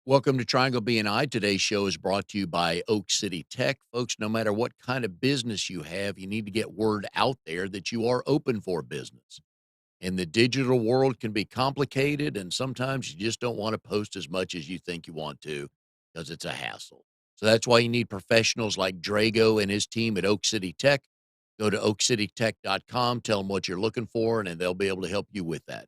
Welcome to Triangle BNI. Today's show is brought to you by Oak City Tech. Folks, no matter what kind of business you have, you need to get word out there that you are open for business. And the digital world can be complicated, and sometimes you just don't want to post as much as you think you want to because it's a hassle. So that's why you need professionals like Drago and his team at Oak City Tech. Go to oakcitytech.com, tell them what you're looking for, and they'll be able to help you with that.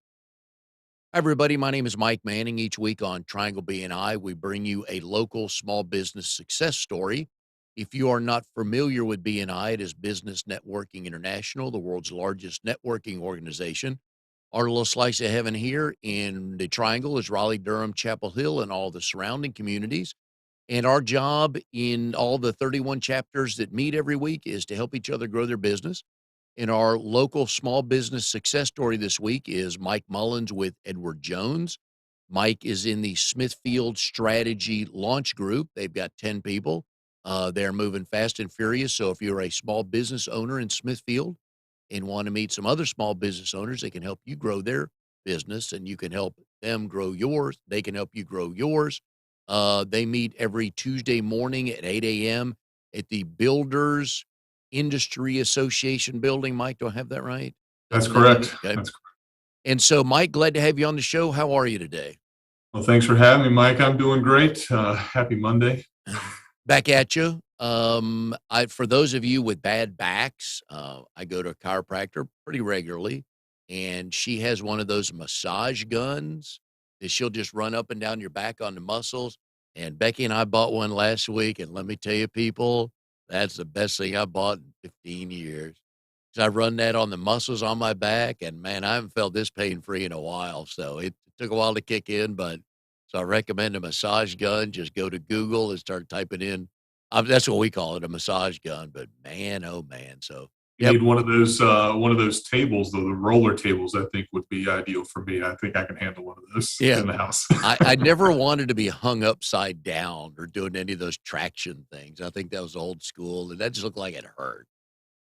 Hi, everybody. My name is Mike Manning. Each week on Triangle BNI, we bring you a local small business success story. If you are not familiar with BNI, it is Business Networking International, the world's largest networking organization. Our little slice of heaven here in the Triangle is Raleigh, Durham, Chapel Hill, and all the surrounding communities. And our job in all the 31 chapters that meet every week is to help each other grow their business. In our local small business success story this week is Mike Mullins with Edward Jones. Mike is in the Smithfield Strategy Launch Group. They've got 10 people. They're moving fast and furious. So if you're a small business owner in Smithfield and want to meet some other small business owners, they can help you grow their business and you can help them grow yours. They can help you grow yours. They meet every Tuesday morning at 8 a.m. at the Builders Industry Association building. Mike, do I have that right? That's correct. Okay. That's And so, Mike, glad to have you on the show. How are you today? Well, thanks for having me, Mike. I'm doing great. Happy Monday. Back at you. For those of you with bad backs, I go to a chiropractor pretty regularly, and she has one of those massage guns that she'll just run up and down your back on the muscles. And Becky and I bought one last week, and let me tell you, people, that's the best thing I bought in 15 years. 'Cause I run that on the muscles on my back, and man, I haven't felt this pain-free in a while. So it took a while to kick in, but so I recommend a massage gun. Just go to Google and start typing in. That's what we call it, a massage gun. But man, oh man. So You yep, need one of those tables, though. The roller tables, I think, would be ideal for me. I think I can handle one of those yeah. in the house. I never wanted to be hung upside down or doing any of those traction things. I think that was old school, and that just looked like it hurt.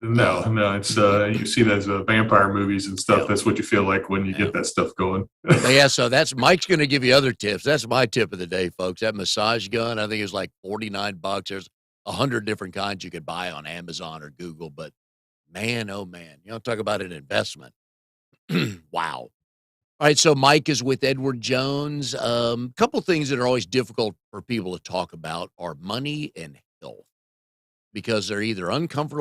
No, Uh, no, it's you see those vampire movies and stuff. yeah, That's what you feel like when you yeah. get that stuff going. So, yeah, so that's Mike's going to give you other tips. That's my tip of the day, folks. That massage gun, I think it's like 49 bucks. There's 100 different kinds you could buy on Amazon or Google, but man, oh man, talk about an investment. Wow. All right, so Mike is with Edward Jones. Couple things that are always difficult for people to talk about are money and health because they're either uncomfortable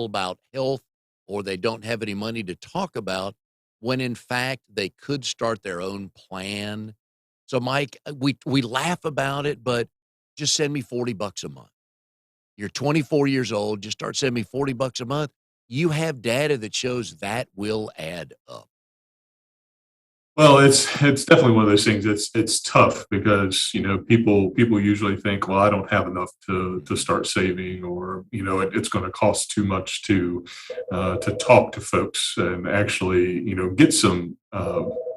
about health or they don't have any money to talk about when in fact they could start their own plan. So Mike, we laugh about it, but just send me 40 bucks a month. You're 24 years old, just start sending me 40 bucks a month. You have data that shows that will add up. Well, it's definitely one of those things. It's tough because people usually think, well, I don't have enough to start saving, or it's going to cost too much to talk to folks and actually get some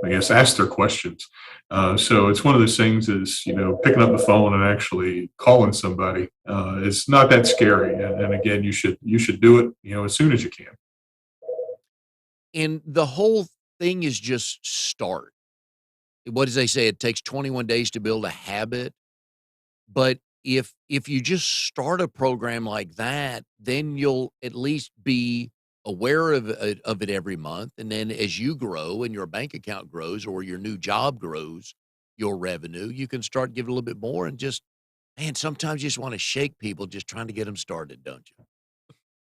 I guess ask their questions. So it's one of those things is picking up the phone and actually calling somebody is not that scary. And again, you should do it as soon as you can. And the whole thing is just start. What does they say? It takes 21 days to build a habit. But if you just start a program like that, then you'll at least be aware of it every month. And then as you grow and your bank account grows or your new job grows, your revenue, you can start giving a little bit more and just, man, sometimes you just want to shake people just trying to get them started, don't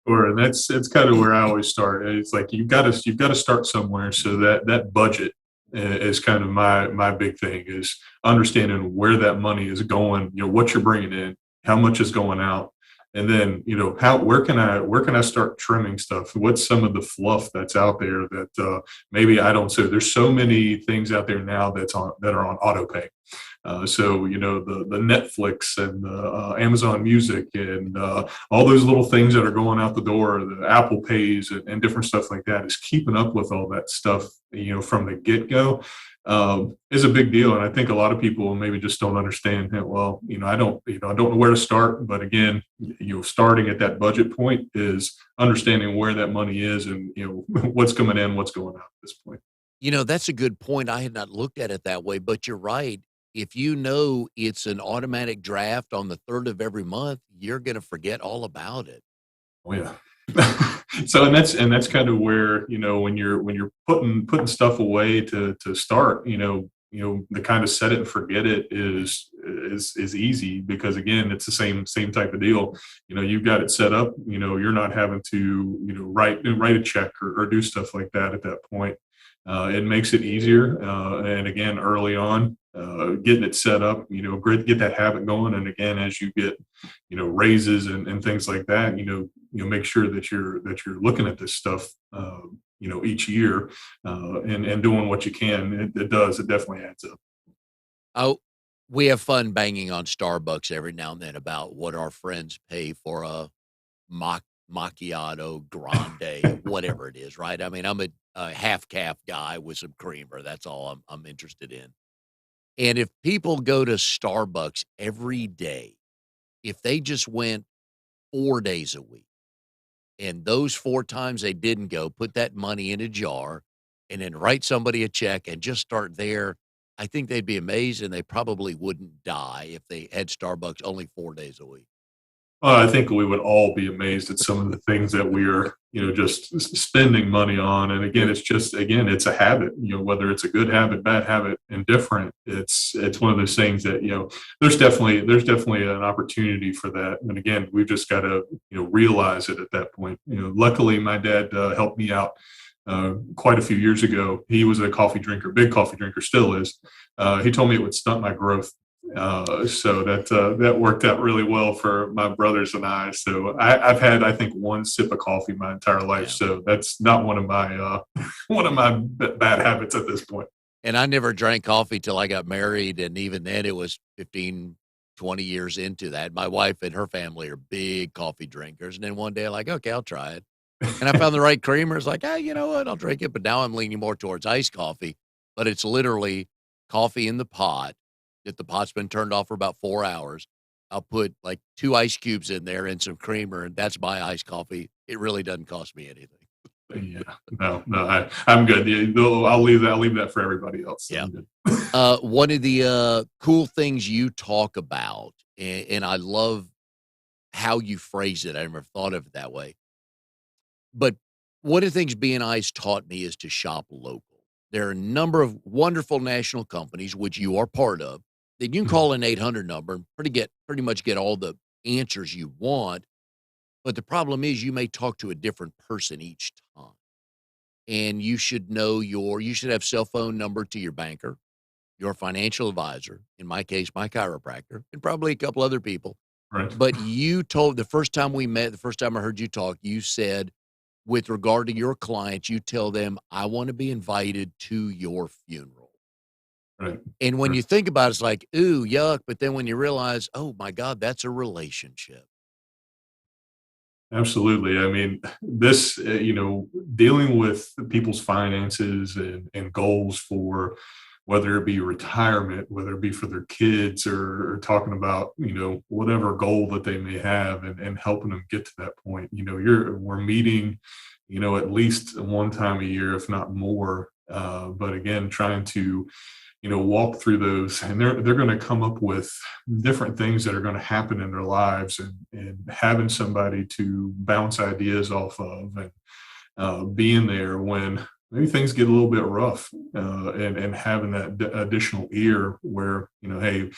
Sure, and that's kind of where I always start. It's like you've got to start somewhere. So that budget is kind of my big thing is understanding where that money is going. What you're bringing in, how much is going out, and then how where can I start trimming stuff? What's some of the fluff that's out there that maybe I don't see? There's so many things out there now that are on auto pay. So the Netflix and the Amazon Music and all those little things that are going out the door, the Apple Pays and different stuff like that is keeping up with all that stuff from the get go is a big deal. And I think a lot of people maybe just don't understand that. Well, I don't know where to start. But again, starting at that budget point is understanding where that money is and what's coming in, what's going out at this point. you? That's a good point. I had not looked at it that way, but you're right. if you know it's an automatic draft on the 3rd of every month, you're gonna forget all about it. Oh yeah. So and that's kind of where, when you're putting stuff away to start, the kind of set it and forget it is easy, because again, it's the same type of deal. You've got it set up. You're not having to, write a check or do stuff like that at that point. It makes it easier. And again, early on, getting it set up, get that habit going. And again, as you get, raises and things like that, make sure that you're looking at this stuff, each year, and doing what you can. It definitely adds up. Oh, we have fun banging on Starbucks every now and then about what our friends pay for a macchiato grande, whatever it is, right? I mean, I'm a half calf guy with some creamer. That's all I'm interested in. And if people go to Starbucks every day, if they just went 4 days a week, and those 4 times they didn't go, put that money in a jar and then write somebody a check and just start there, I think they'd be amazed, and they probably wouldn't die if they had Starbucks only 4 days a week. Well, I think we would all be amazed at some of the things that we are, just spending money on. And again, it's a habit. Whether it's a good habit, bad habit, indifferent. It's one of those things that, there's definitely an opportunity for that. And again, we've just got to, realize it at that point. Luckily, my dad helped me out quite a few years ago. He was a coffee drinker, big coffee drinker, still is. He told me it would stunt my growth, so that worked out really well for my brothers and I. So I've had, I think, one sip of coffee my entire life. Yeah. So that's not one of my one of my bad habits at this point. And I never drank coffee till I got married, and even then it was 15, 20 years into that. My wife and her family are big coffee drinkers, and then one day, like, "Okay, I'll try it." And I found the right creamer. It's like, "Ah, you know what? I'll drink it." But now I'm leaning more towards iced coffee, but it's literally coffee in the pot, that the pot's been turned off for about 4 hours. I'll put, like, 2 ice cubes in there and some creamer, and that's my iced coffee. It really doesn't cost me anything. Yeah, no, I'm good. Yeah, no, I'll leave that for everybody else. Yeah. I'm good. One of the, cool things you talk about, and I love how you phrase it, I never thought of it that way, but one of the things BNI's taught me is to shop local. There are a number of wonderful national companies, which you are part of, that you can Mhm. call an 800 number and pretty much get all the answers you want, but the problem is you may talk to a different person each time, and you should have cell phone number to your banker, your financial advisor, in my case, my chiropractor, and probably a couple other people. Right. But you told the first time we met, the first time I heard you talk, you said, with regard to your clients, you tell them, "I want to be invited to your funeral." Right. And when Right. you think about it, it's like, "Ooh, yuck." But then when you realize, oh my God, that's a relationship. Absolutely. I mean, this, dealing with people's finances and goals for whether it be retirement, whether it be for their kids, or talking about, whatever goal that they may have, and helping them get to that point. We're meeting, at least one time a year, if not more. But again, trying to, walk through those, and they're going to come up with different things that are going to happen in their lives, and having somebody to bounce ideas off of, and being there when maybe things get a little bit rough, and having that additional ear where, hey,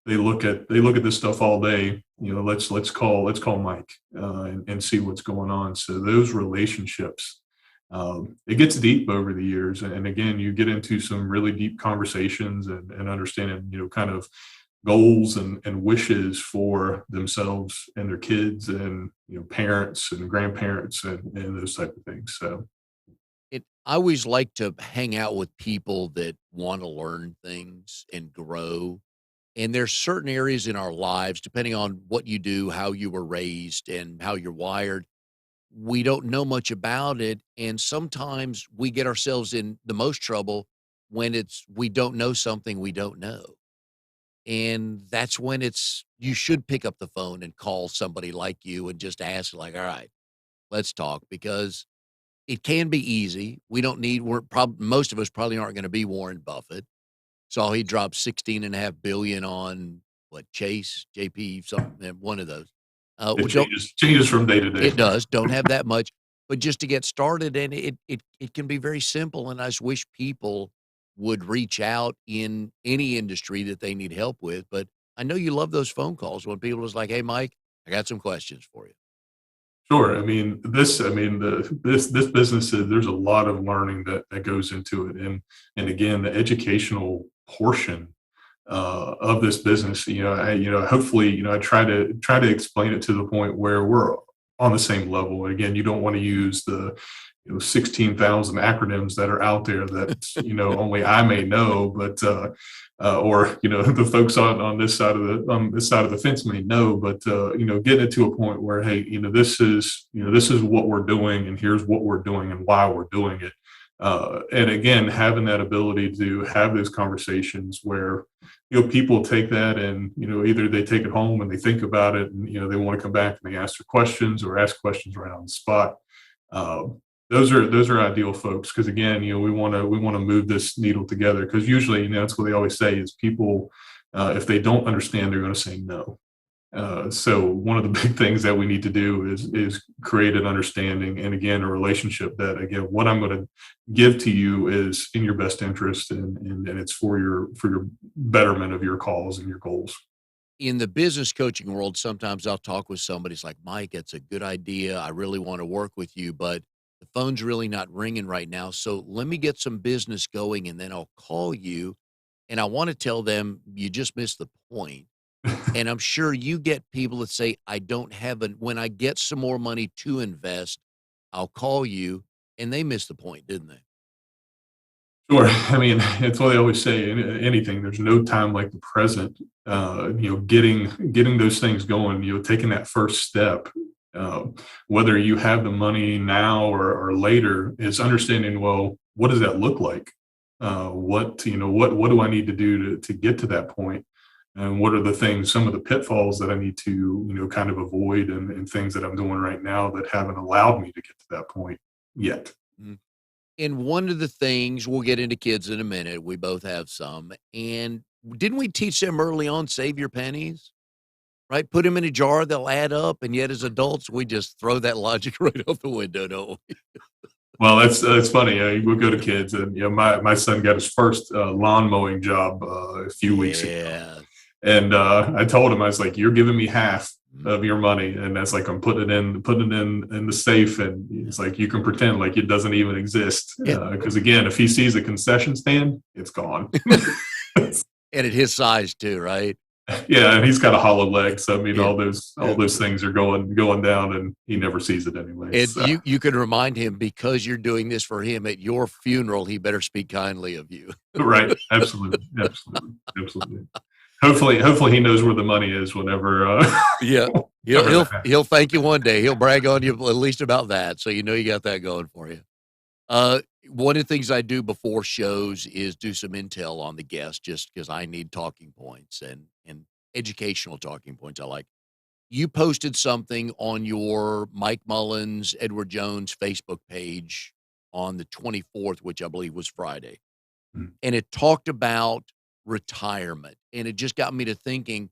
they look at this stuff all day. Let's call Mike, and see what's going on. So those relationships, it gets deep over the years, and again, you get into some really deep conversations, and understanding, kind of goals and wishes for themselves and their kids, and parents and grandparents, and those type of things. So I always like to hang out with people that want to learn things and grow. And there's certain areas in our lives, depending on what you do, how you were raised, and how you're wired, we don't know much about it. And sometimes we get ourselves in the most trouble when we don't know something we don't know. And that's when you should pick up the phone and call somebody like you and just ask, like, all right, let's talk, because it can be easy. We don't need, we're probably, most of us probably aren't going to be Warren Buffett, Saw he dropped 16.5 billion on what, Chase, JP, something, one of those. It We don't changes from day to day. It does, don't have that much, but just to get started, and it can be very simple, and I just wish people would reach out in any industry that they need help with, but I know you love those phone calls when people is like, "Hey, Mike, I got some questions for you." Sure. This business is, there's a lot of learning that goes into it. And again, the educational portion of this business, hopefully, I try to explain it to the point where we're on the same level. Again, you don't want to use the 16,000 acronyms that are out there that only I may know, but or the folks on this side of the fence may know, but getting it to a point where, hey, this is what we're doing, and here's what we're doing and why we're doing it. And again, having that ability to have those conversations where people take that, and either they take it home and they think about it, and they want to come back and they ask their questions or ask questions right on the spot. Um, those are ideal folks, because again, we want to move this needle together, because usually, that's what they always say is people, if they don't understand, they're going to say no. So one of the big things that we need to do is create an understanding, and again, a relationship that, again, what I'm going to give to you is in your best interest, and it's for your betterment of your cause and your goals. In the business coaching world, sometimes I'll talk with somebody. It's like, Mike, it's a good idea. I really want to work with you, but the phone's really not ringing right now. So let me get some business going and then I'll call you. And I want to tell them you just missed the point. And I'm sure you get people that say, I don't have when I get some more money to invest, I'll call you. And they missed the point, didn't they? Sure. It's what they always say. Anything, there's no time like the present. Getting those things going. Taking that first step. Uh, Whether you have the money now or later, is understanding. Well, what does that look like? What do I need to do to get to that point? And what are the things, some of the pitfalls that I need to kind of avoid, and things that I'm doing right now that haven't allowed me to get to that point yet. Mm. And one of the things, we'll get into kids in a minute. We both have some. And didn't we teach them early on, save your pennies? Right? Put them in a jar, they'll add up. And yet as adults, we just throw that logic right out the window, don't we? Well, that's funny. We'll go to kids, and my son got his first lawn mowing job a few weeks ago, Yeah. and I told him, I was like, "You're giving me half Mm. of your money," and that's like, I'm putting it in the safe, and it's like, you can pretend like it doesn't even exist, Yeah. because again, if he sees a concession stand, it's gone. And at his size too, right? Yeah, and he's got a hollow leg, so Yeah. all those things are going down, and he never sees it anyways. And So. you can remind him, because you're doing this for him at your funeral, he better speak kindly of you. Right, absolutely, absolutely, absolutely. Hopefully he knows where the money is whenever. Yeah. He'll Whenever he'll that happens. he'll thank you one day. He'll brag on you at least about that, so you know you got that going for you. One of the things I do before shows is do some intel on the guest, just because I need talking points and educational talking points I like. You posted something on your Mike Mullins, Edward Jones Facebook page on the 24th, which I believe was Friday, Mm. and it talked about retirement, and it just got me to thinking,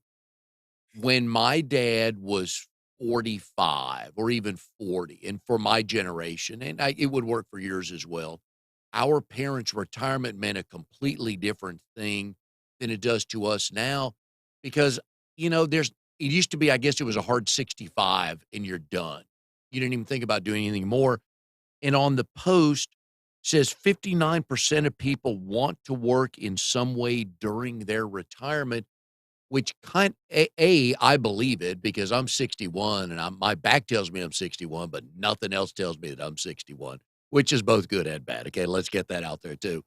when my dad was 45 or even 40, and for my generation, and it would work for yours as well, our parents' retirement meant a completely different thing than it does to us now, because, it used to be, I guess it was a hard 65 and you're done. You didn't even think about doing anything more. And on the post says 59% of people want to work in some way during their retirement, which I believe it, because I'm 61 and my back tells me I'm 61, but nothing else tells me that I'm 61, which is both good and bad. Okay, let's get that out there too.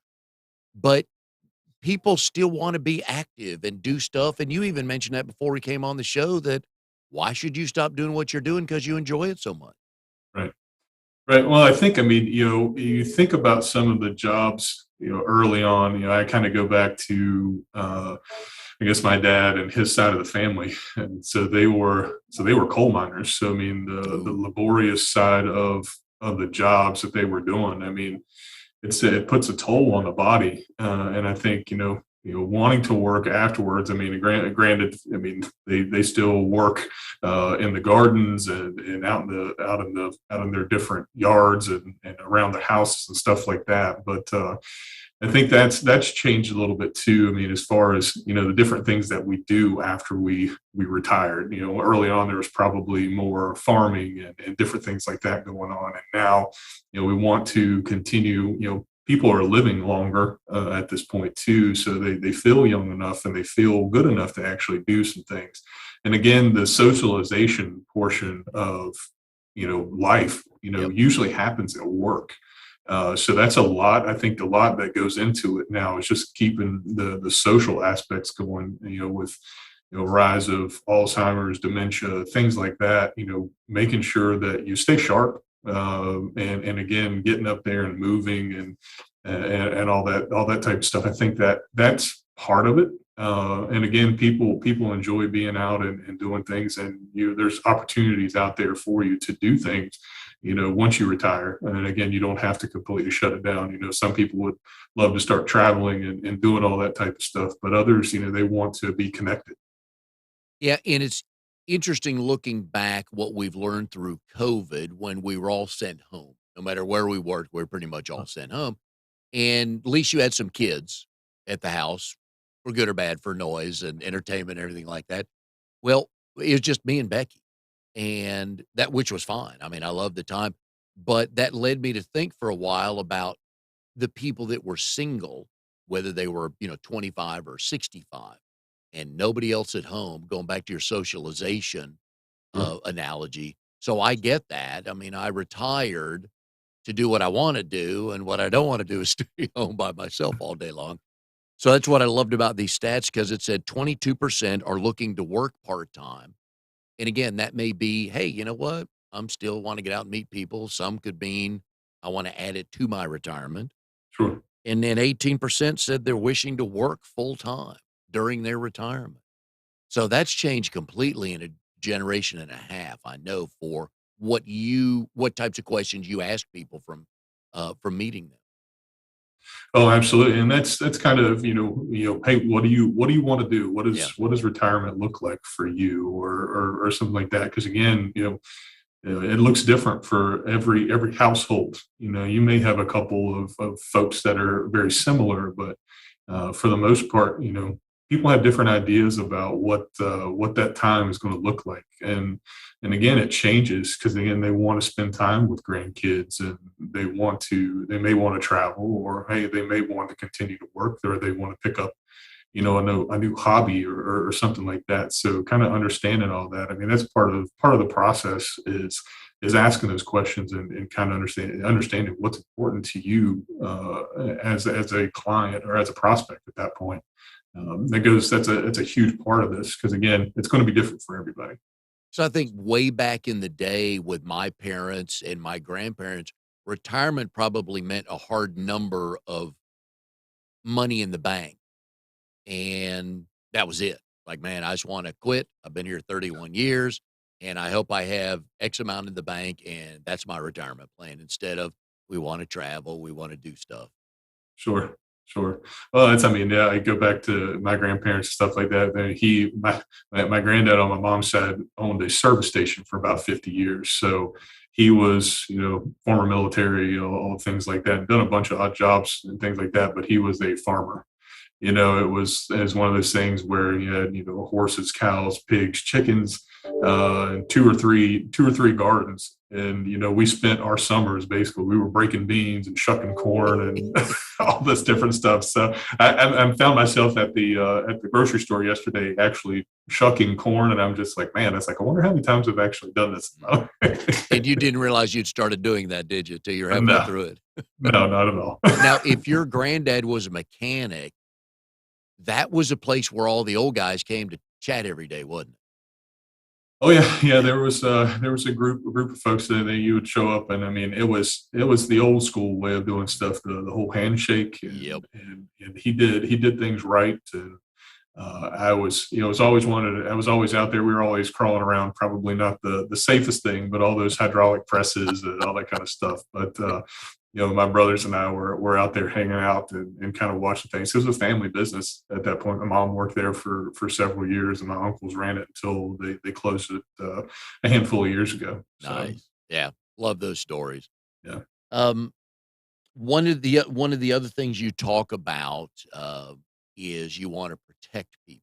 But people still want to be active and do stuff. And you even mentioned that before we came on the show, that why should you stop doing what you're doing? Because you enjoy it so much. Right. Right. Well, I think, you think about some of the jobs, early on. I kind of go back to, I guess, my dad and his side of the family, and so they were coal miners. So the Ooh. laborious side of the jobs that they were doing. It puts a toll on the body, and I think wanting to work afterwards. I mean, granted, I mean, they still work in the gardens and out in their different yards and around the houses and stuff like that. But I think that's changed a little bit too. I mean, as far as the different things that we do after we retired. Early on there was probably more farming and different things like that going on, and now we want to continue. People are living longer at this point too, so they feel young enough and they feel good enough to actually do some things. And again, the socialization portion of life Yep. usually happens at work. So that's a lot. I think a lot that goes into it now is just keeping the social aspects going. With rise of Alzheimer's, dementia, things like that. Making sure that you stay sharp, and again, getting up there and moving and all that type of stuff. I think that's part of it. And again, people enjoy being out and doing things, and there's opportunities out there for you to do things once you retire. And again, you don't have to completely shut it down. Some people would love to start traveling and doing all that type of stuff, but others, they want to be connected. Yeah, and it's interesting looking back what we've learned through COVID when we were all sent home. No matter where we worked, we are pretty much all sent home. And at least you had some kids at the house, for good or bad, for noise and entertainment and everything like that. Well, it was just me and Becky, and that which was fine. I mean, I loved the time, but that led me to think for a while about the people that were single, whether they were, 25 or 65, and nobody else at home, going back to your socialization Sure. analogy. So I get that. I mean, I retired to do what I want to do, and what I don't want to do is stay home by myself all day long. So that's what I loved about these stats because it said 22% are looking to work part time. And again, that may be, hey, you know what? I'm still want to get out and meet people. Some could mean I want to add it to my retirement. Sure. And then 18% said they're wishing to work full time during their retirement. So that's changed completely in a generation and a half. I know for what types of questions you ask people from meeting them. Oh, absolutely. And that's kind of, hey, what do you want to do? What Yeah. is what does retirement look like for you, or something like that? Because again, it looks different for every household. You may have a couple of folks that are very similar, but for the most part, people have different ideas about what that time is going to look like. And again, it changes because again, they want to spend time with grandkids, and they may want to travel, or hey, they may want to continue to work there, or they want to pick up a new hobby, or something like that. So kind of understanding all that. I mean, that's part of the process is asking those questions, and kind of understanding what's important to you as a client or as a prospect at that point. That's a huge part of this because again, it's going to be different for everybody. So I think way back in the day with my parents and my grandparents, retirement probably meant a hard number of money in the bank. And that was it. Like, man, I just want to quit. I've been here 31 years and I hope I have X amount in the bank. And that's my retirement plan instead of we want to travel, we want to do stuff. Sure, sure. Well, I mean, yeah, I go back to my grandparents and stuff like that. My granddad on my mom's side owned a service station for about 50 years. So he was, former military, all things like that, done a bunch of odd jobs and things like that. But he was a farmer. It was one of those things where you had horses, cows, pigs, chickens, and two or three gardens. And we spent our summers basically we were breaking beans and shucking corn and all this different stuff. So I found myself at the grocery store yesterday actually shucking corn, and I'm just like, man, that's like, I wonder how many times I've actually done this. And you didn't realize you'd started doing that, did you? Till you're halfway No, through it. no, not at all. Now, if your granddad was a mechanic, that was a place where all the old guys came to chat every day, wasn't it? Oh yeah, yeah. There was a group of folks that you would show up, and I mean, it was the old school way of doing stuff, the whole handshake, Yep. and he did things right. And I was always out there. We were always crawling around, probably not the safest thing, but all those hydraulic presses and all that kind of stuff. But my brothers and I were out there hanging out and kind of watching things. It was a family business at that point. My mom worked there for several years, and my uncles ran it until they closed it a handful of years ago. So Nice. Yeah. Love those stories. yeah, Um, one of the other things you talk about, is you wanna protect people,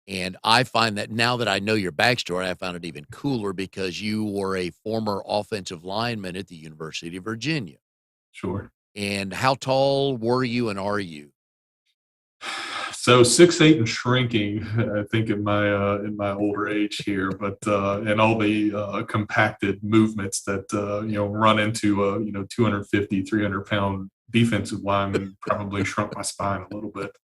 and I find that now that I know your backstory, I found it even cooler because you were a former offensive lineman at the University of Virginia, sure. and how tall were you and are you? So 6'8" and shrinking, I think in my older age here, but and all the compacted movements that run into 250, 300 pound defensive lineman probably shrunk my spine a little bit.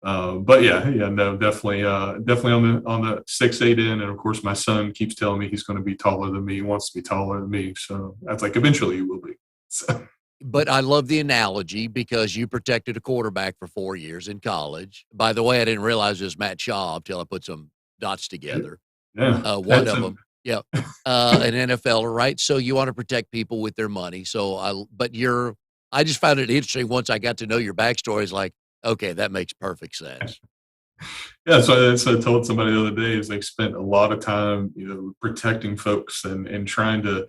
But yeah, no, definitely on the 6'8" end, and of course my son keeps telling me he's going to be taller than me. He wants to be taller than me, so that's like eventually he will be. So But I love the analogy because you protected a quarterback for 4 years in college. By the way, I didn't realize it was Matt Schaub till I put some dots together. yeah, One that's of a them, yeah, an NFLer, right? So you wanna protect people with their money. So I just found it interesting once I got to know your backstory. It's like, okay, that makes perfect sense. Yeah, so I told somebody the other day is they spent a lot of time, protecting folks and trying to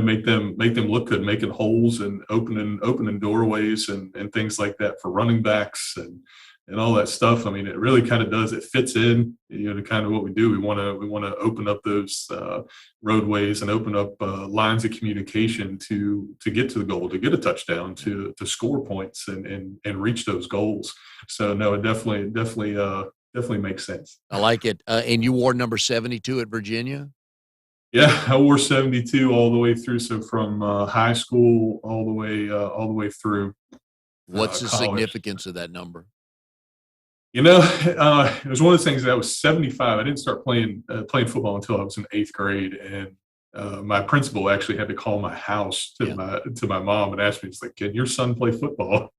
make them look good, making holes and opening doorways and things like that for running backs and all that stuff. I mean, it really kind of does. It fits in, to kind of what we do. We want to open up those roadways and open up lines of communication to get to the goal, to get a touchdown, to score points and reach those goals. So no, it definitely makes sense. I like it. And you wore number 72 at Virginia? Yeah, I wore 72 all the way through. So from high school all the way through What's the college. significance of that number? It was one of those things that I was 75. I didn't start playing football until I was in eighth grade, and my principal actually had to call my house Yeah. to my mom and ask me, "It's like, can your son play football?"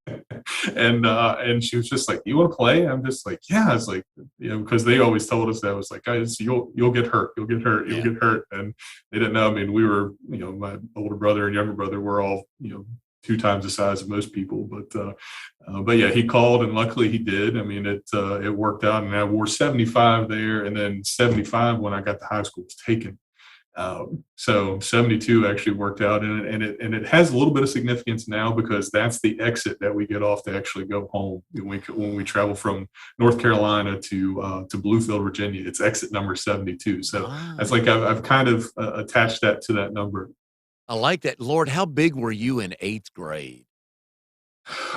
And she was just like, "You want to play?" I'm just like, "Yeah." I was like, because they always told us that was like, "Guys, you'll get hurt, you'll get hurt, you'll Yeah. get hurt," and they didn't know. I mean, we were, my older brother and younger brother were all, two times the size of most people, but yeah, he called, and luckily he did. I mean, it worked out, and I wore 75 there, and then 75 when I got to high school was taken. So 72 actually worked out, and it has a little bit of significance now because that's the exit that we get off to actually go home when we travel from North Carolina to Bluefield, Virginia. It's exit number 72. So that's Nice. like I've kind of attached that to that number. I like that. Lord, how big were you in 8th grade?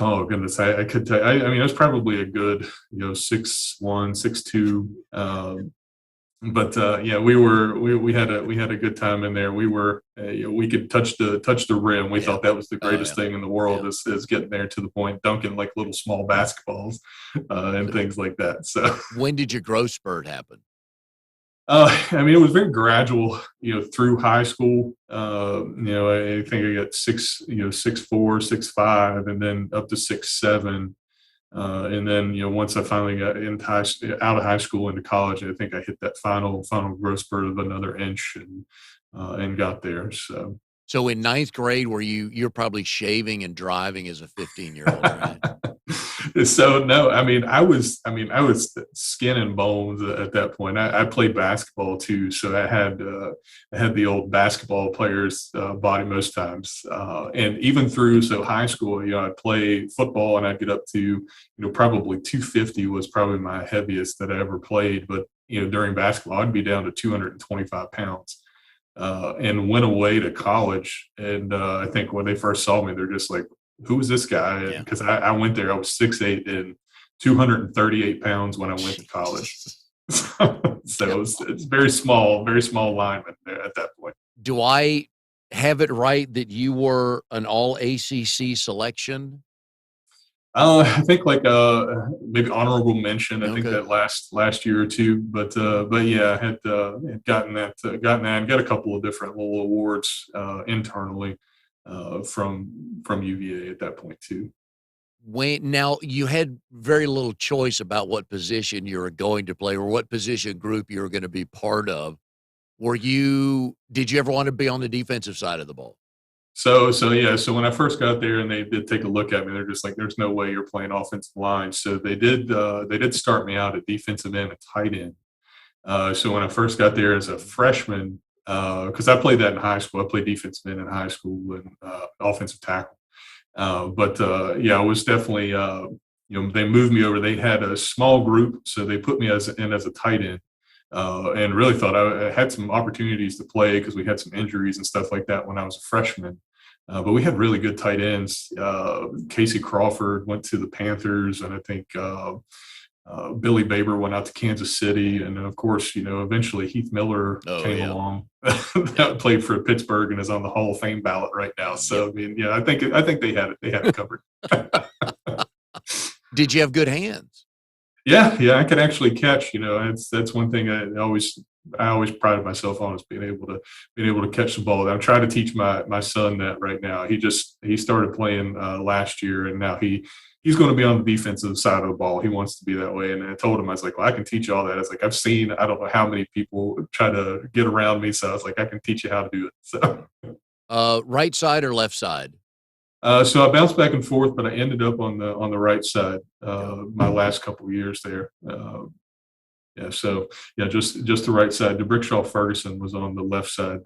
Oh goodness, I could tell. I mean, it was probably a good, 6'1", 6'2". But yeah, we had a good time in there. We could touch the rim. We Yeah. thought that was the Oh, greatest yeah. thing in the Yeah. world is getting there to the point, dunking like little small basketballs and So, things like that. So when did your growth spurt happen? I mean, it was very gradual, through high school. I think I got 6'4", 6'5", and then up to 6'7". And then, once I finally got out of high school into college, I think I hit that final growth spurt of another inch and got there. So, So in ninth grade, were you're probably shaving and driving as a 15-year-old, right? so no, I was skin and bones at that point. I played basketball too, so I had the old basketball player's body most times, and even through high school, I'd play football and I'd get up to probably 250 was probably my heaviest that I ever played, but during basketball I'd be down to 225 pounds. And went away to college. And I think when they first saw me, they're just like, "Who is this guy?" Yeah. Because I went there, I was 6'8" and 238 pounds when I went to college. Jeez. So it's very small lineman there at that point. Do I have it right that you were an all ACC selection? I think like maybe honorable mention. I think Okay. that last year or two, but yeah, had gotten that and got a couple of different little awards internally from UVA at that point too. When now you had very little choice about what position you were going to play or what position group you were gonna be part of. Did you ever wanna be on the defensive side of the ball? So yeah. So when I first got there and they did take a look at me, they're just like, "There's no way you're playing offensive line." So they did start me out at defensive end and tight end. So when I first got there as a freshman, because I played that in high school, I played defensive end in high school and offensive tackle. Yeah, it was definitely they moved me over. They had a small group, so they put me as a tight end, and really thought I had some opportunities to play because we had some injuries and stuff like that when I was a freshman. But we had really good tight ends. Casey Crawford went to the Panthers, and I think Billy Baber went out to Kansas City, and of course, eventually Heath Miller Oh came yeah, along, yeah. that played for Pittsburgh and is on the Hall of Fame ballot right now. Yep. So I mean, yeah, I think they had it covered. Did you have good hands? Yeah, yeah, I can actually catch. That's one thing I always prided myself on is being able to catch the ball. I'm trying to teach my son that right now. He started playing last year, and now he's going to be on the defensive side of the ball. He wants to be that way. And I told him, I was like, well, I can teach you all that. I was like, I've seen I don't know how many people try to get around me, so I was like, I can teach you how to do it. So. Right side or left side? So I bounced back and forth, but I ended up on the right side Okay. my last couple of years there. Yeah, so yeah, just the right side. DeBrickshaw Ferguson was on the left side,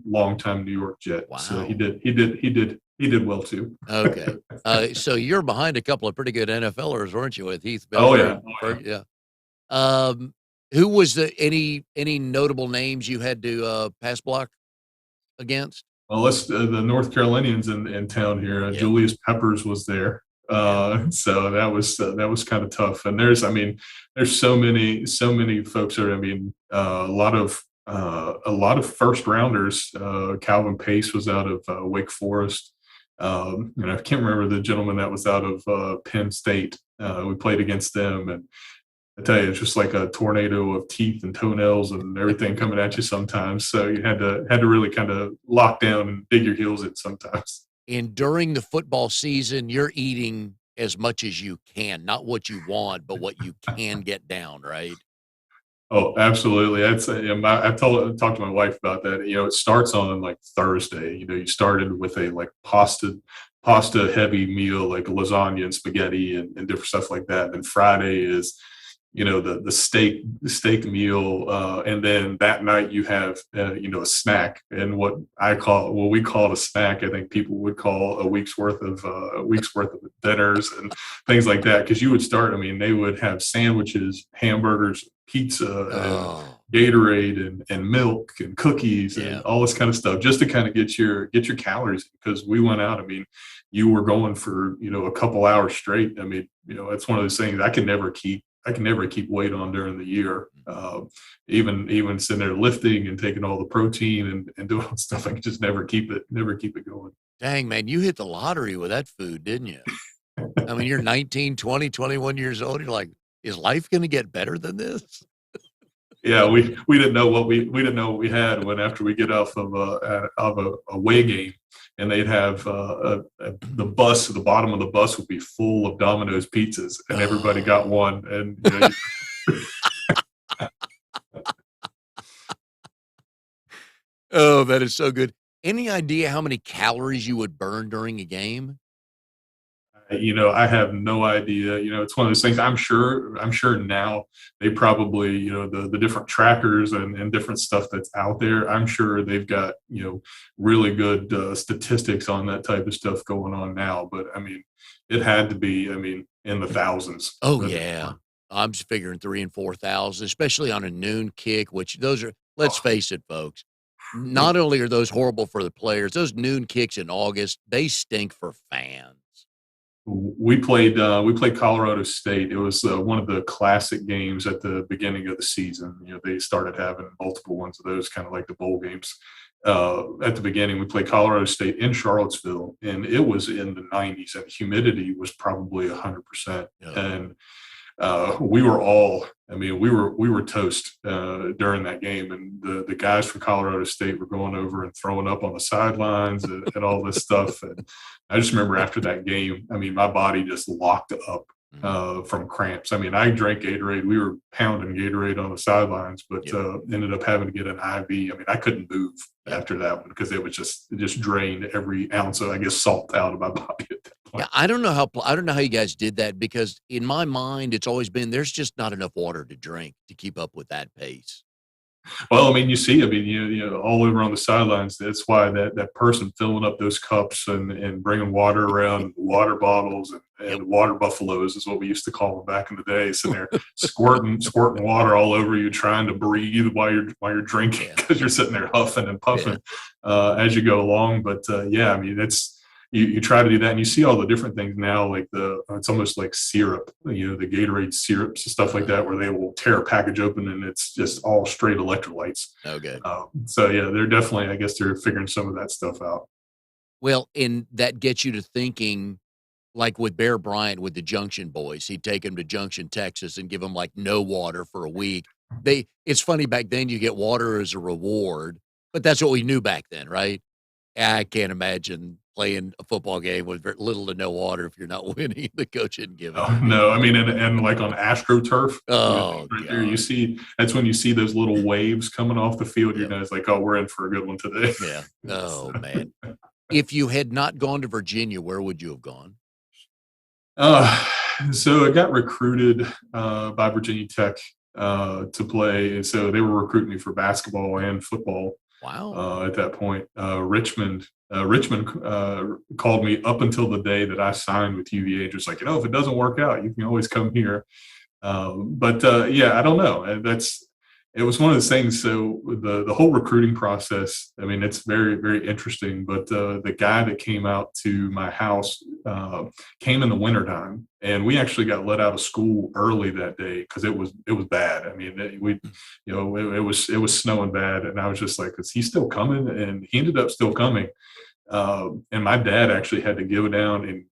longtime New York Jet. So Wow. he did well too. Okay. So you're behind a couple of pretty good NFLers, weren't you, with Heath Oh Miller yeah, and Ferg yeah. Um, who was the any notable names you had to, pass block against? well, the North Carolinians in town here. Yep. Julius Peppers was there, Yeah. so that was kind of tough. And I mean, there's so many folks there. I mean, a lot of first rounders. Calvin Pace was out of Wake Forest. I can't remember the gentleman that was out of Penn State. We played against them, and I tell you, it's just like a tornado of teeth and toenails and everything coming at you sometimes. So you had to really kind of lock down and dig your heels in sometimes. And during the football season, you're eating as much as you can, not what you want, but what you can get down, right? Oh, absolutely. I'd say talked to my wife about that. It starts on like Thursday. You started with a like pasta heavy meal like lasagna and spaghetti and different stuff like that. And Friday is the steak meal, and then that night you have a snack, and what we call it a snack, I think people would call a week's worth of dinners and things like that, because you would start, I mean, they would have sandwiches, hamburgers, pizza, and Oh, Gatorade and milk and cookies and yeah. all this kind of stuff, just to kind of get your calories, because we went out, I mean, you were going for a couple hours straight. I mean, it's one of those things I can never keep weight on during the year. Even sitting there lifting and taking all the protein and doing all stuff, I can just never keep it going. Dang, man, you hit the lottery with that food, didn't you? I mean, you're 19, 20, 21 years old. You're like, is life going to get better than this? Yeah, we didn't know we didn't know what we had when after we get off of a away game, and they'd have the bottom of the bus would be full of Domino's pizzas, and everybody Oh, got one, and oh, that is so good. Any idea how many calories you would burn during a game? I have no idea. It's one of those things. I'm sure now they probably, the different trackers and different stuff that's out there. I'm sure they've got, really good statistics on that type of stuff going on now. But I mean, it had to be, I mean, in the thousands Oh, for yeah. sure. I'm just figuring 3 and 4,000, especially on a noon kick, which those are, let's face it, folks. Not only are those horrible for the players, those noon kicks in August, they stink for fans. We played Colorado State. It was one of the classic games at the beginning of the season. They started having multiple ones of those, kind of like the bowl games. At the beginning, we played Colorado State in Charlottesville, and it was in the 90s, and humidity was probably 100%. Oh, And we were all, I mean, we were toast during that game, and the guys from Colorado State were going over and throwing up on the sidelines and all this stuff. And I just remember after that game, I mean, my body just locked up. Mhm. from cramps. I mean, I drank Gatorade. We were pounding Gatorade on the sidelines, but Yep. ended up having to get an IV. I mean, I couldn't move Yep. after that one because it just drained every ounce of, I guess, salt out of my body at that Yeah, point. I don't know how you guys did that because in my mind, it's always been there's just not enough water to drink to keep up with that pace. Well, I mean, you know, all over on the sidelines. That's why that person filling up those cups and bringing water around, water bottles Yep. and water buffaloes is what we used to call them back in the day. Sitting there squirting water all over you, trying to breathe while you're drinking Yeah. because you're sitting there huffing and Yeah. puffing as you go along. But yeah, I mean, that's you try to do that, and you see all the different things now, like it's almost like syrup, you know, the Gatorade syrups and stuff like Uh-huh. that, where they will tear a package open and it's just all straight electrolytes. Okay. So yeah, they're definitely, I guess they're figuring some of that stuff out. Well, and that gets you to thinking, like with Bear Bryant with the Junction Boys, he'd take them to Junction, Texas, and give them like no water for a week. It's funny back then you get water as a reward, but that's what we knew back then, right? I can't imagine playing a football game with little to no water if you're not winning. The coach didn't give it Oh, to you. no, I mean, and like on AstroTurf, you know, Oh right there, you God. see that's when you see those little waves coming off the field. You Yep. know, it's like, oh, we're in for a good one today. Yeah. So, Oh man. If you had not gone to Virginia, where would you have gone? uh, so I got recruited by Virginia Tech to play, and so they were recruiting me for basketball and football Wow. at that point. Richmond called me up until the day that I signed with UVA. Just like, you know, if it doesn't work out, you can always come here. But yeah, I don't know. It was one of those things. So the whole recruiting process, I mean, it's very very interesting. But the guy that came out to my house came in the wintertime, and we actually got let out of school early that day because it was bad. I mean, you know, it was snowing bad, and I was just like, is he still coming? And he ended up still coming. And my dad actually had to go down and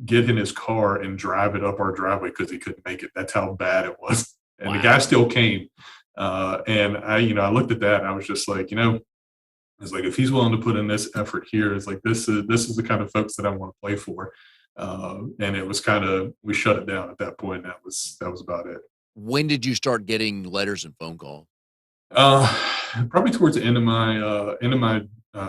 get in his car and drive it up our driveway because he couldn't make it. That's how bad it was. And the guy Wow. still came. And I looked at that and I was just like, you know, it's like if he's willing to put in this effort here, it's like this is the kind of folks that I want to play for. And it was kind of we shut it down at that point. That was about it. When did you start getting letters and phone calls? Uh, Probably towards the end of my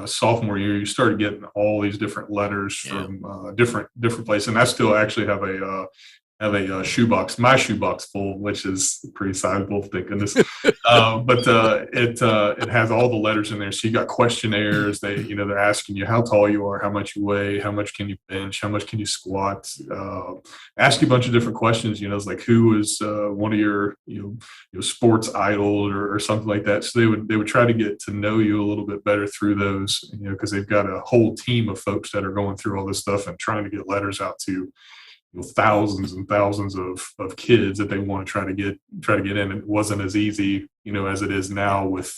sophomore year, you started getting all these different letters Yeah. from different places, and I still actually have a shoebox, my shoebox full, which is pretty sizable, thank goodness. But it has all the letters in there. So you got questionnaires. They're asking you how tall you are, how much you weigh, how much can you bench, how much can you squat. Ask you a bunch of different questions. You know, it's like who is one of your sports idol or something like that. So they would try to get to know you a little bit better through those. You know, because they've got a whole team of folks that are going through all this stuff and trying to get letters out to thousands and thousands of kids that they want to try to get in. It wasn't as easy, you know, as it is Yeah. now with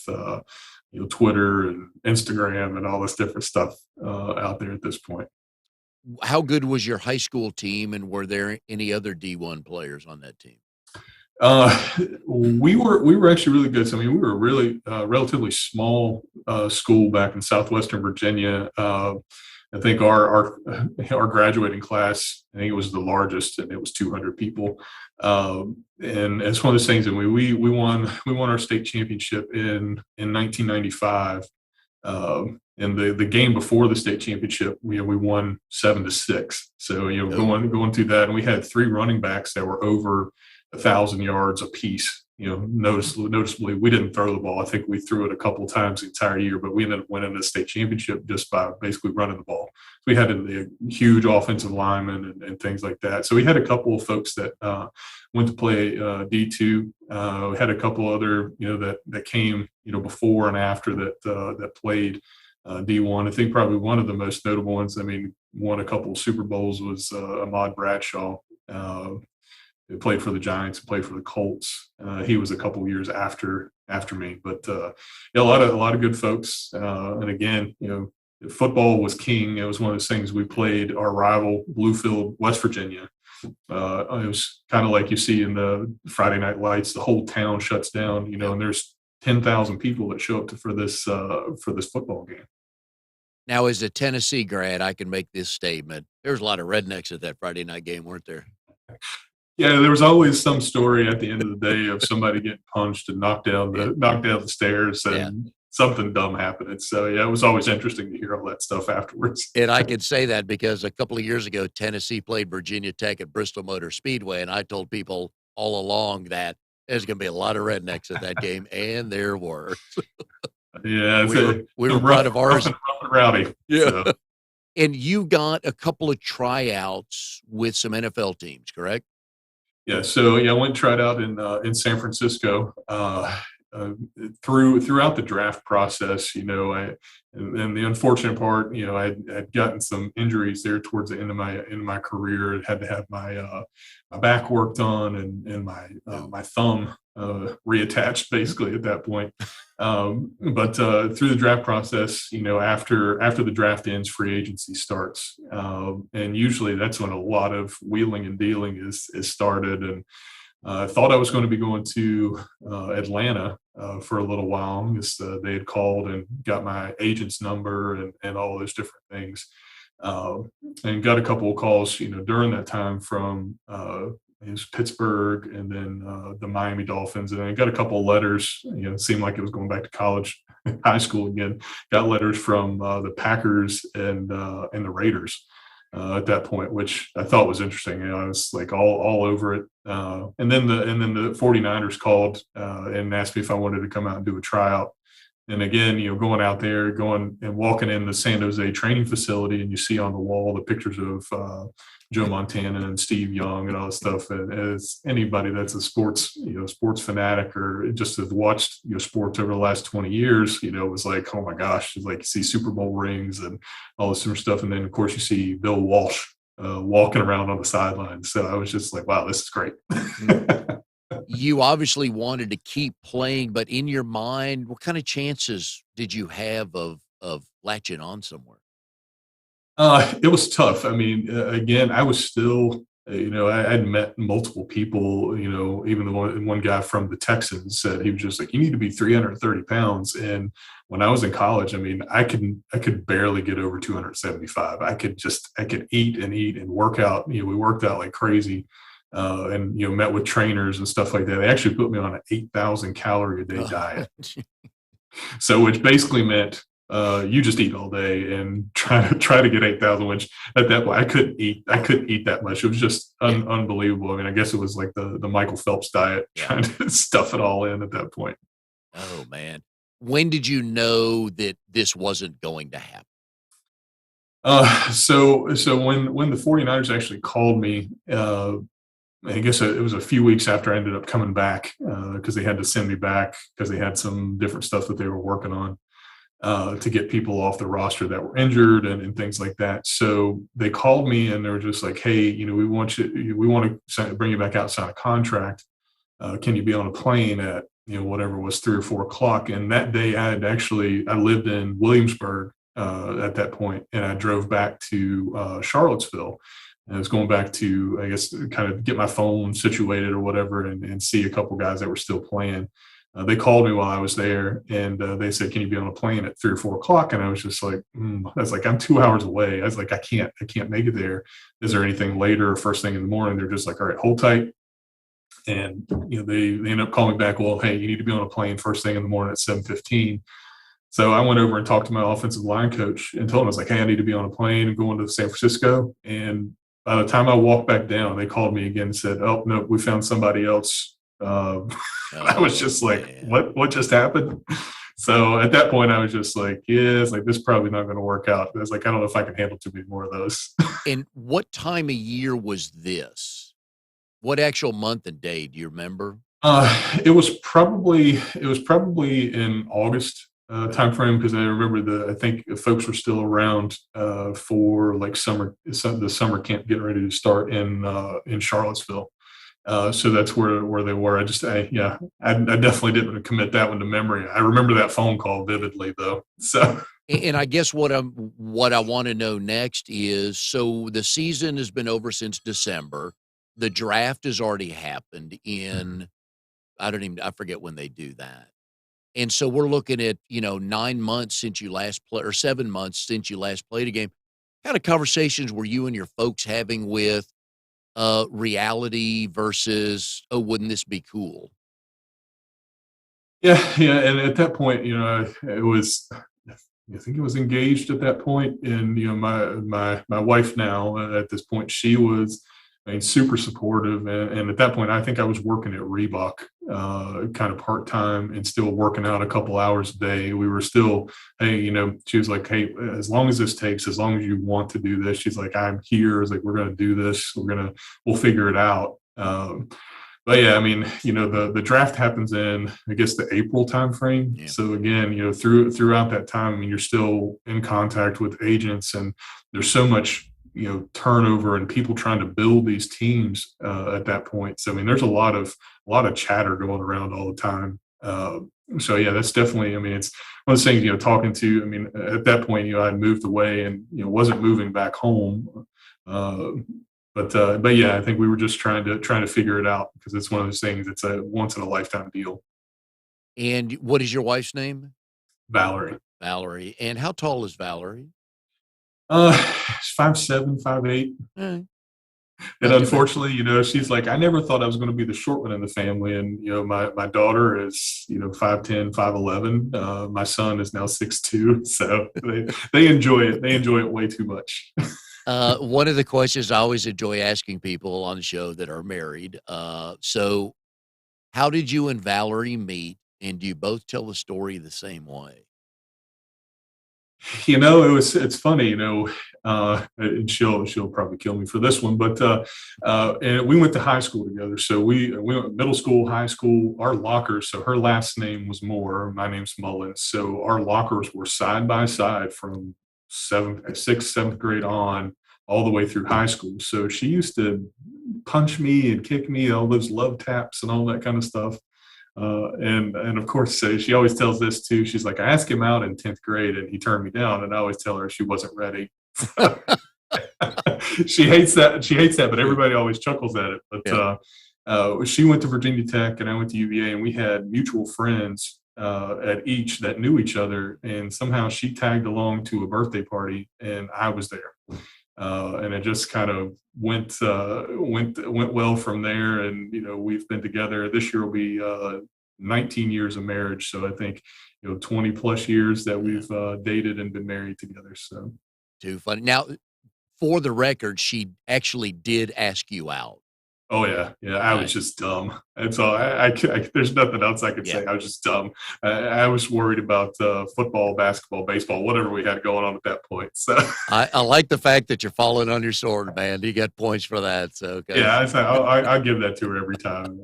Twitter and Instagram and all this different stuff out there at this point. How good was your high school team, and were there any other D1 players on that team? Uh, we were actually really good. So I mean, we were a really relatively small school back in southwestern Virginia. I think our graduating class, I think it was the largest, and it was 200 people. And it's one of those things. And we won our state championship in 1995. And the game before the state championship, we won 7-6. So Oh, going through that, and we had three running backs that were over 1,000 yards apiece. You know, noticeably, we didn't throw the ball. I think we threw it a couple of times the entire year, but we ended up winning the state championship just by basically running the ball. We had a huge offensive lineman and things like that. So we had a couple of folks that went to play D2. We had a couple other, that came, before and after that played D1. I think probably one of the most notable ones. I mean, won a couple of Super Bowls was Ahmad Bradshaw. Who played for the Giants, played for the Colts. He was a couple years after me, but yeah, a lot of good folks. And again, football was king. It was one of those things. We played our rival Bluefield, West Virginia. It was kind of like you see in the Friday Night Lights. The whole town shuts down, yep. and there's 10,000 people that show up for this football game. Now, as a Tennessee grad, I can make this statement. There's a lot of rednecks at that Friday night game, weren't there? Yeah, there was always some story at the end of the day of somebody getting punched and Yeah, knocked down the stairs yeah. and something dumb happening. So yeah, it was always interesting to hear all that stuff afterwards. And I can say that because a couple of years ago, Tennessee played Virginia Tech at Bristol Motor Speedway, and I told people all along that there's gonna be a lot of rednecks at that game, and there were. Yeah, it's We were some proud of ours. rough and rowdy. Yeah. So And you got a couple of tryouts with some NFL teams, correct? yeah, so yeah, I went and tried out in San Francisco. Uh, throughout the draft process, and the unfortunate part, I'd gotten some injuries there towards the end of my career. I had to have my back worked on and Ooh. my thumb reattached basically at that point. But through the draft process, after the draft ends, free agency starts, and usually that's when a lot of wheeling and dealing is started. And I thought I was going to be going to Atlanta for a little while because they had called and got my agent's number and all those different things. And got a couple of calls, during that time from it was Pittsburgh and then the Miami Dolphins. And I got a couple of letters, it seemed like it was going back to college, high school again. Got letters from the Packers and the Raiders at that point, which I thought was interesting. I was like all over it. And then the 49ers called and asked me if I wanted to come out and do a tryout. And again, going out there, going and walking in the San Jose training facility, and you see on the wall the pictures of Joe Montana and Steve Young and all this stuff. And as anybody that's a sports fanatic or just has watched sports over the last 20 years, it was like, oh my gosh, it's like you see Super Bowl rings and all this sort of stuff. And then of course you see Bill Walsh walking around on the sidelines. So I was just like, wow, this is great. Mm. You obviously wanted to keep playing, but in your mind, what kind of chances did you have of latching on somewhere? It was tough. I mean, again, I was still, I'd met multiple people, even the one guy from the Texans said he was just like, you need to be 330 pounds. And when I was in college, I mean, I could barely get over 275. I could eat and work out. We worked out like crazy. And met with trainers and stuff like that. They actually put me on an 8,000 calorie a day diet. So which basically meant you just eat all day and try to get 8,000. Which at that point I couldn't eat that much. It was just Yeah, unbelievable. I mean, I guess it was like the Michael Phelps diet, yeah. trying to stuff it all in at that point. Oh, man. When did you know that this wasn't going to happen? So when the 49ers actually called me, I guess it was a few weeks after I ended up coming back because they had to send me back because they had some different stuff that they were working on to get people off the roster that were injured and things like that. So they called me and they were just like, "Hey, we want to bring you back out, sign a contract. Can you be on a plane at whatever it was 3 or 4 o'clock?" And that day I lived in Williamsburg at that point, and I drove back to Charlottesville. And I was going back to, I guess, kind of get my phone situated or whatever, and see a couple guys that were still playing. They called me while I was there, and they said, "Can you be on a plane at 3 or 4 o'clock?" And I was just like, I was like, "I'm 2 hours away." I was like, I can't make it there. Is there anything later or first thing in the morning?" They're just like, "All right, hold tight." And they end up calling back. Well, hey, you need to be on a plane first thing in the morning at 7:15. So I went over and talked to my offensive line coach and told him, I was like, "Hey, I need to be on a plane and going to San Francisco." And by the time I walked back down, they called me again and said, "Oh no, we found somebody else." I was Oh, just like, man. "What just happened?" So at that point, I was just like, "Yeah, it's like this is probably not going to work out." I was like, "I don't know if I can handle too many more of those." And what time of year was this? What actual month and day, do you remember? It was probably in August Okay. timeframe because I think folks were still around for like the summer camp getting ready to start in Charlottesville. So that's where they were. I definitely didn't commit that one to memory. I remember that phone call vividly though. So And I guess what I wanna know next is, so the season has been over since December. The draft has already happened in I forget when they do that. And so we're looking at, 9 months since you last play or 7 months since you last played a game. Kind of conversations were you and your folks having with reality versus, oh, wouldn't this be cool? Yeah, yeah, and at that point, it was I think it was engaged at that point, and my wife now at this point, she was, I mean, super supportive, and at that point, I think I was working at Reebok, kind of part time, and still working out a couple hours a day. We were still, hey, she was like, hey, as long as this takes, as long as you want to do this, she's like, I'm here. It's like we're gonna do this. We'll figure it out. But yeah, I mean, the draft happens in, I guess, the April timeframe. Yeah. So again, throughout that time, I mean, you're still in contact with agents, and there's so much, turnover and people trying to build these teams at that point. So I mean, there's a lot of chatter going around all the time. So yeah, that's definitely. I mean, it's one of those things. Talking to. I mean, at that point, I moved away and wasn't moving back home. Uh, but yeah, I think we were just trying to figure it out because it's one of those things. It's a once in a lifetime deal. And what is your wife's name? Valerie, Valerie. And how tall is Valerie? uh, 5'7", 5'8", Eh, and not too bad. unfortunately, she's like, I never thought I was going to be the short one in the family, and my daughter is 5'10", 5'11". My son is now 6'2", so they enjoy it. They enjoy it way too much. One of the questions I always enjoy asking people on the show that are married. So how did you and Valerie meet? And do you both tell the story the same way? It's funny, and she'll probably kill me for this one, but and we went to high school together. So we went middle school, high school. Our lockers. So her last name was Moore. My name's Mullins. So our lockers were side by side from sixth, seventh grade on, all the way through high school. So she used to punch me and kick me, all those love taps and all that kind of stuff. And of course, she always tells this too. She's like, I asked him out in 10th grade and he turned me down. And I always tell her she wasn't ready. She hates that. She hates that, but everybody always chuckles at it. But Yeah. she went to Virginia Tech and I went to UVA, and we had mutual friends at each that knew each other. And somehow she tagged along to a birthday party and I was there. And it just kind of went well from there. And we've been together. This year will be 19 years of marriage. So I think 20 plus years that Yeah. we've dated and been married together. So Too funny. Now, for the record, she actually did ask you out. oh yeah, yeah. I was Right. just dumb. That's all. There's nothing else I could Yeah. say. I was just dumb. I was worried about football, basketball, baseball, whatever we had going on at that point. So I like the fact that you're falling on your sword, man. You got points for that. So, yeah, because I give that to her every time.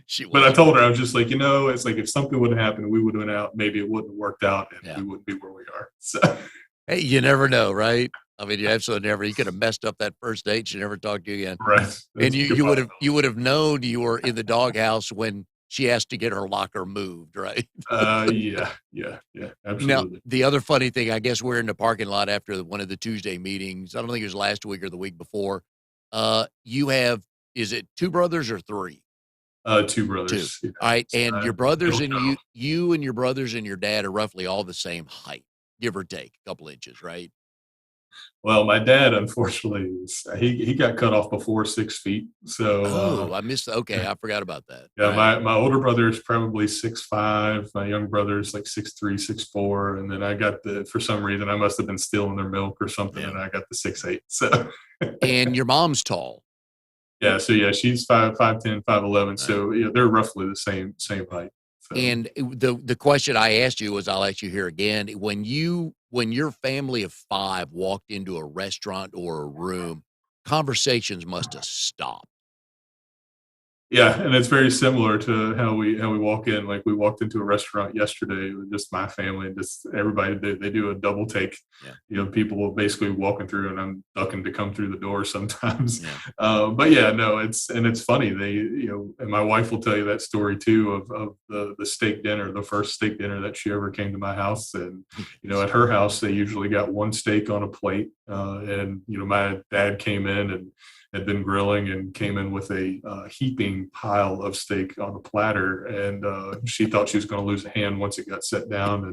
she But I was, told her, I was just like, it's like if something would have happened, we would have went out. Maybe it wouldn't have worked out, and yeah. we wouldn't be where we are. So Hey, you never know, right? I mean, you absolutely never. You could have messed up that first date. She never talked to you again. right, And that's a you good you would have possibility. you would have known you were in the doghouse when she asked to get her locker moved, right? Yeah, yeah, yeah, Now, absolutely. the other funny thing, I guess we're in the parking lot after one of the Tuesday meetings. I don't think it was last week or the week before. You have, is it two brothers or three? Two Two. brothers. Yeah, All right. so And your middle brothers and child. you and your brothers and your dad are roughly all the same height, give or take a couple inches, right? Well, my dad, unfortunately, he got cut off before 6 feet. So Oh, I missed. Okay. I forgot about that. All yeah, right. my older brother is probably 6'5". My young brother is like 6'3", 6'4", and then I got for some reason I must have been stealing their milk or something, Yeah. and I got the 6'8". So And your mom's tall. yeah, so yeah, she's 5'10", 5'11". All right. So yeah, they're roughly the same height. So And the question I asked you was, I'll ask you here again. When your family of five walked into a restaurant or a room, conversations must have stopped. yeah, and it's very similar to how we walk in. Like we walked into a restaurant yesterday with just my family and just everybody. They do a double take. Yeah. People basically walking through, and I'm ducking to come through the door sometimes. Yeah. But yeah, no, it's funny. And my wife will tell you that story too of the steak dinner, the first steak dinner that she ever came to my house, and at her house they usually got one steak on a plate, and my dad came in and had been grilling and came in with a heaping pile of steak on a platter, and she thought she was going to lose a hand once it got set down,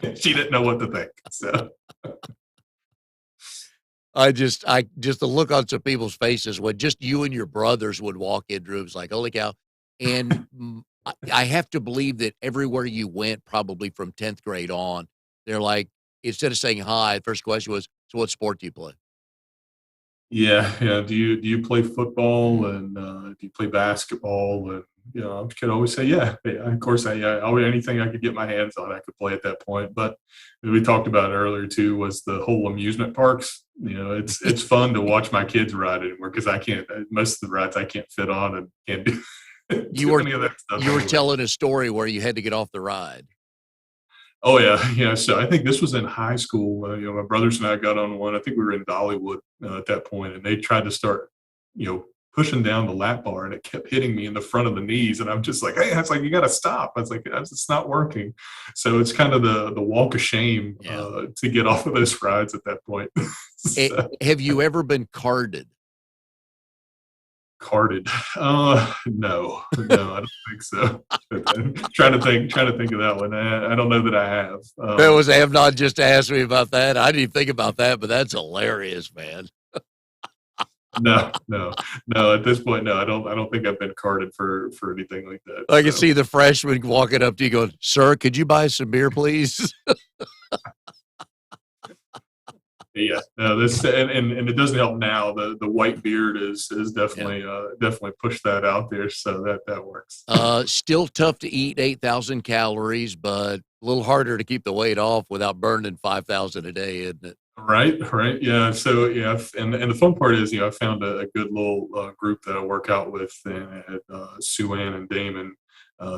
and she didn't know what to think. So I just the look on some people's faces when just you and your brothers would walk in rooms like, holy cow. And I have to believe that everywhere you went, probably from 10th grade on, they're like, instead of saying hi, the first question was, so what sport do you play? Yeah, yeah. Do you play football and do you play basketball? And I could always say, yeah, yeah. Of course, anything I could get my hands on, I could play at that point. But we talked about earlier too was the whole amusement parks. It's fun to watch my kids ride anymore because I can't. Most of the rides I can't fit on and can't do You do were any of that stuff you were anyway. telling a story where you had to get off the ride. Oh yeah, yeah. So I think this was in high school. My brothers and I got on one. I think we were in Dollywood at that point, and they tried to start, pushing down the lap bar, and it kept hitting me in the front of the knees. And I'm just like, hey, I was like, you got to stop. I was like, it's not working. So it's kind of the walk of shame Yeah. to get off of those rides at that point. So, Have you ever been carded? carded? No, no, I don't think so. Trying to think of that one. I don't know that I have. That was Amnon just asked me about that. I didn't even think about that, but that's hilarious, man. No, no, no. At this point, no. I don't think I've been carded for anything like that. I can So see the freshman walking up to you going, sir, could you buy some beer, please? yeah, no. This and it doesn't help now. The white beard is Yeah. definitely pushed that out there. So that works. Still tough to eat 8,000 calories, but a little harder to keep the weight off without burning 5,000 a day, isn't it? Right, right. Yeah. So yeah, and the fun part is, I found a good little group that I work out with, and Sue Ann and Damon,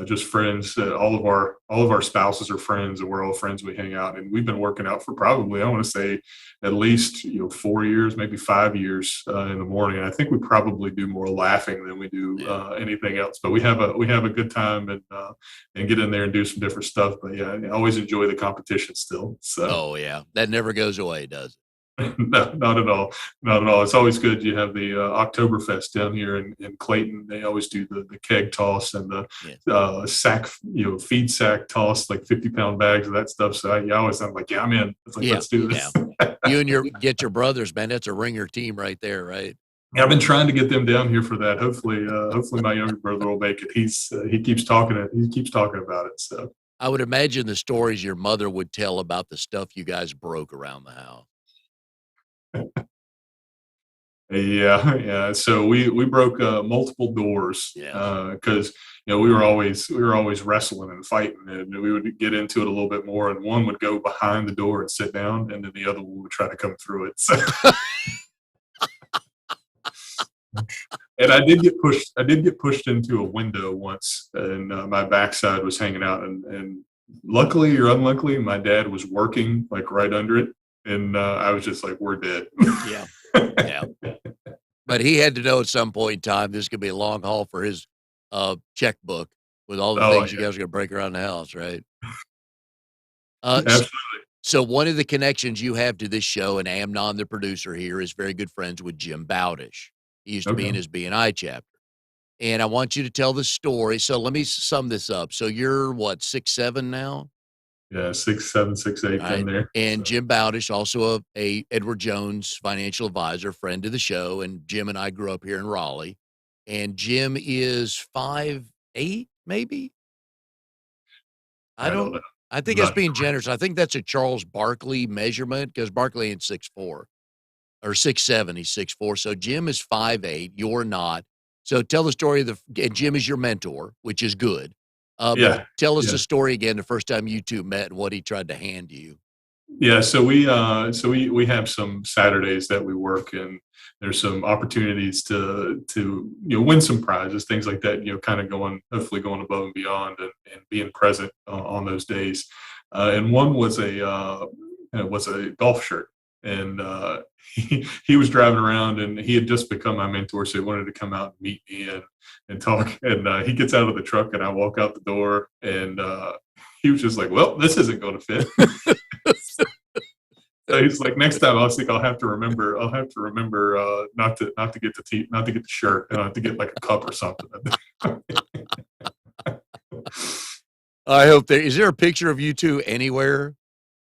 just friends. All of our spouses are friends, and we're all friends. We hang out, and we've been working out for probably, I want to say, at least 4 years, maybe 5 years in the morning. And I think we probably do more laughing than we do Yeah. anything else. But we have a good time and get in there and do some different stuff. But yeah, I always enjoy the competition still. So. Oh, yeah. That never goes away, does it? No, not at all. Not at all. It's always good. You have the Oktoberfest down here in Clayton. They always do the keg toss and the Yeah. sack, feed sack toss, like 50-pound bags of that stuff. So I'm like, yeah, I'm in. It's like, Yeah. let's do Yeah. this. You and get your brothers, man. That's a ringer team right there, right? Yeah, I've been trying to get them down here for that. Hopefully my younger brother will make it. He keeps talking it. He keeps talking about it. So. I would imagine the stories your mother would tell about the stuff you guys broke around the house. Yeah, yeah. So we broke multiple doors Yeah. because we were always wrestling and fighting, and we would get into it a little bit more. And one would go behind the door and sit down, and then the other one would try to come through it. So, and I did get pushed. I did get pushed into a window once, and my backside was hanging out. And luckily or unluckily, my dad was working like right under it, and I was just like, "We're dead." Yeah. Yeah. But he had to know at some point in time this could be a long haul for his checkbook with all the Oh things you yeah, guys are gonna break around the house, right? S absolutely. so one of the connections you have to this show, and Amnon, the producer here, is very good friends with Jim Bowdish. He used to be in Okay. his BNI chapter. And I want you to tell the story. So let me sum this up. So you're what, 6'7" now? Yeah, 6'7", 6'8", in Right? there. And So Jim Bowdish, also a Edward Jones financial advisor, friend of the show, and Jim and I grew up here in Raleigh. And Jim is 5'8", maybe? I I don't don't know. I I'm think that's not being sure. generous. I think that's a Charles Barkley measurement because Barkley ain't 6'4" or 6'7", he's 6'4". So Jim is 5'8", you're not. So tell the story of and Jim is your mentor, which is good. But Yeah, tell us the yeah. story again, the first time you 2 met and what he tried to hand you. Yeah, so we have some Saturdays that we work, and there's some opportunities to win some prizes, things like that. Kind of hopefully going above and beyond, and being present on those days. And one was a golf shirt, and he was driving around, and he had just become my mentor, so he wanted to come out and meet me and talk. And he gets out of the truck, and I walk out the door, and he was just like, "Well, this isn't going to fit." So he's like, next time I think I'll have to remember. I'll have to remember not to get not to get the shirt, and I have to get like a cup or something. I hope there is there a picture of you 2 anywhere?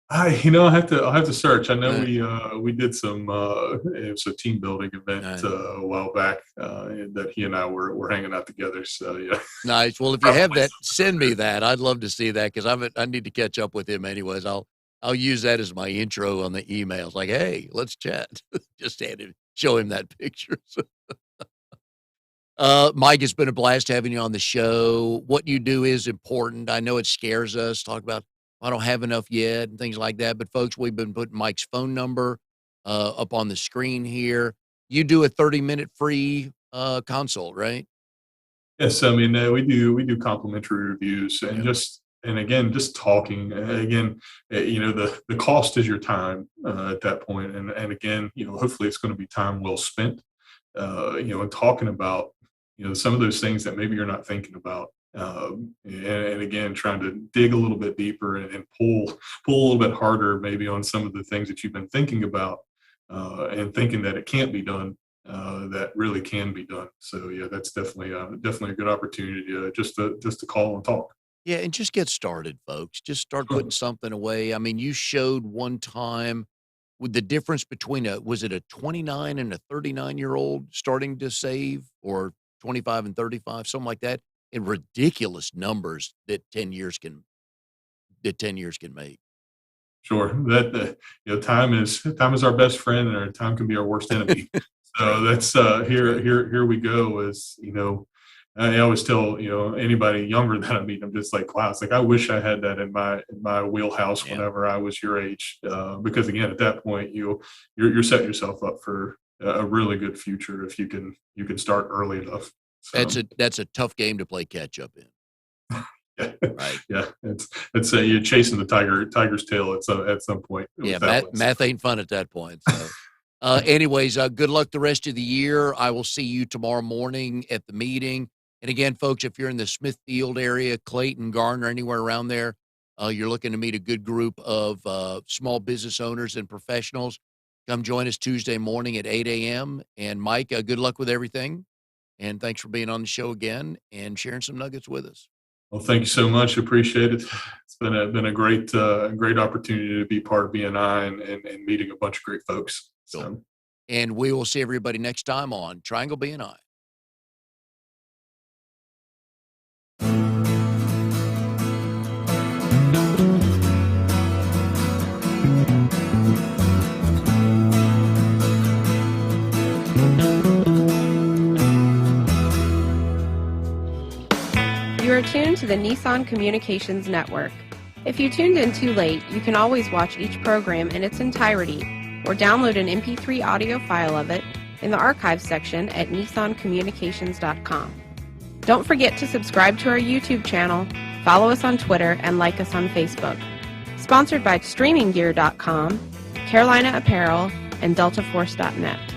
I'll have to search. I know Uh, we did some it was a team building event uh, a while back, and that he and I were hanging out together. So yeah, nice. Well, if you have probably that, something send me that. I'd love to see that because I need to catch up with him anyways. I'll use that as my intro on the emails. Like, hey, let's chat. Just show him that picture. So, Mike, it's been a blast having you on the show. What you do is important. I know it scares us. Talk about I don't have enough yet and things like that. But folks, we've been putting Mike's phone number up on the screen here. You do a 30-minute free consult, right? Yes, I mean we do complimentary reviews, and Yeah. again just talking again, the cost is your time at that point, and again, hopefully it's going to be time well spent, and talking about some of those things that maybe you're not thinking about. And again, trying to dig a little bit deeper, and pull a little bit harder, maybe on some of the things that you've been thinking about, and thinking that it can't be done, that really can be done. So yeah, that's definitely a good opportunity just to call and talk. Yeah, and just get started, folks. Just start Sure. putting something away. I mean, you showed one time with the difference between was it a 29 and a 39-year-old starting to save, or 25 and 35, something like that, in ridiculous numbers that 10 years can make. Sure. That time is our best friend, and our time can be our worst enemy. So Right. that's That's right. here we go. As I always tell anybody younger that I meet, I'm just like, wow, it's like I wish I had that in my wheelhouse Yeah. whenever I was your age, because again, at that point, you're setting yourself up for a really good future if you can start early enough. So. That's a tough game to play catch up in, Yeah, right? yeah. It's you're chasing the tiger's tail at some point Yeah, with that one. So. math ain't fun at that point. So, anyways, good luck the rest of the year. I will see you tomorrow morning at the meeting. And again, folks, if you're in the Smithfield area, Clayton, Garner, anywhere around there, you're looking to meet a good group of small business owners and professionals, come join us Tuesday morning at 8 a.m. And Mike, good luck with everything. And thanks for being on the show again and sharing some nuggets with us. Well, thank you so much. Appreciate it. It's been a great opportunity to be part of BNI, and meeting a bunch of great folks. Cool. So. And we will see everybody next time on Triangle BNI. You are tuned to the Nissan Communications Network. If you tuned in too late, you can always watch each program in its entirety or download an MP3 audio file of it in the archives section at nissancommunications.com. Don't forget to subscribe to our YouTube channel, follow us on Twitter, and like us on Facebook. Sponsored by StreamingGear.com, Carolina Apparel, and DeltaForce.net.